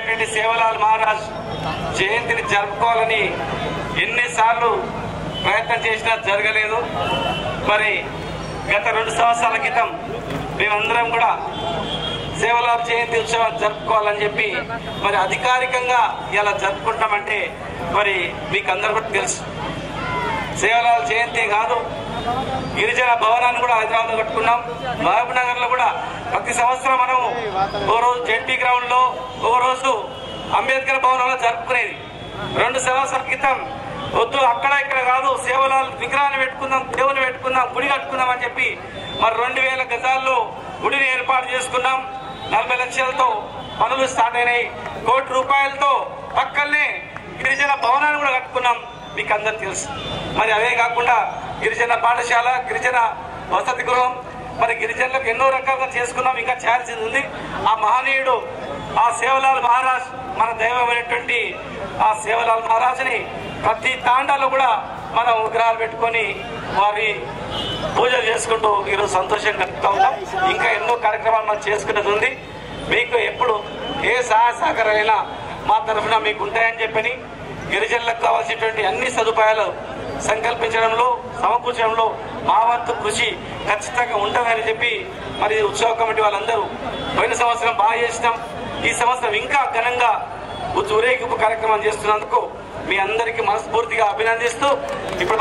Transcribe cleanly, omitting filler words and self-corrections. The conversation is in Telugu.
దైవమైనటువంటి సేవలాల్ మహారాజ్ జయంతిని జరుపుకోవాలని ఎన్నిసార్లు ప్రయత్నం చేసినా జరగలేదు. మరి గత 2 సంవత్సరాల క్రితం మేమందరం కూడా సేవలాల్ జయంతి ఉత్సవాన్ని జరుపుకోవాలని చెప్పి మరి అధికారికంగా ఇలా జరుపుకుంటామంటే మరి మీకు అందరూ కూడా తెలుసు. సేవలాల్ జయంతి కాదు, గిరిజన భవనాన్ని కూడా హైదరాబాద్ కట్టుకున్నాం. మహబూబ్ నగర్ లో కూడా ప్రతి సంవత్సరం మనం ఓ రోజు జెడ్పీ గ్రౌండ్ లో, ఓ రోజు అంబేద్కర్ భవనంలో జరుపుకునేది. 2 సంవత్సరాల క్రితం వద్దు అక్కడ ఇక్కడ కాదు, సేవలాల్ విగ్రహాన్ని పెట్టుకుందాం, దేవుని పెట్టుకుందాం, గుడి కట్టుకుందాం అని చెప్పి మరి 2000 గజాల్లో గుడిని ఏర్పాటు చేసుకున్నాం. 40 లక్షలతో పనులు స్టార్ట్ అయినాయి. 1 కోటి రూపాయలతో పక్కనే గిరిజన భవనాన్ని కూడా కట్టుకున్నాం. మీకు అందరు తెలుసు. మరి అవే కాకుండా గిరిజన పాఠశాల, గిరిజన వసతి గృహం, మరి గిరిజనులకు ఎన్నో రకాలుగా చేసుకున్నాం. ఇంకా చేయాల్సింది ఉంది. ఆ మహనీయుడు ఆ సేవలాల్ మహారాజ్, మన దైవమైనటువంటి ఆ సేవలాల్ మహారాజుని ప్రతి తాండాలో కూడా మనం విగ్రహాలు పెట్టుకొని వారి పూజలు చేసుకుంటూ ఈరోజు సంతోషంగా గడుపుతూ ఉంటాం. ఇంకా ఎన్నో కార్యక్రమాలు మనం చేసుకునేది ఉంది. మీకు ఎప్పుడు ఏ సహాయ సహకారాలైనా మా తరఫున మీకు ఉంటాయని చెప్పని, గిరిజనులకు కావాల్సినటువంటి అన్ని సదుపాయాలు సంకల్పించడంలో, సమకూర్చడంలో మా వంతు కృషి ఖచ్చితంగా ఉంటుందని చెప్పి మరి ఉత్సవ కమిటీ వాళ్ళందరూ పోయిన సంవత్సరం బాగా చేసినాం. ఈ సంవత్సరం ఇంకా ఘనంగా ఊరేగింపు కార్యక్రమం చేస్తున్నందుకు మీ అందరికీ మనస్ఫూర్తిగా అభినందిస్తూ ఇప్పుడు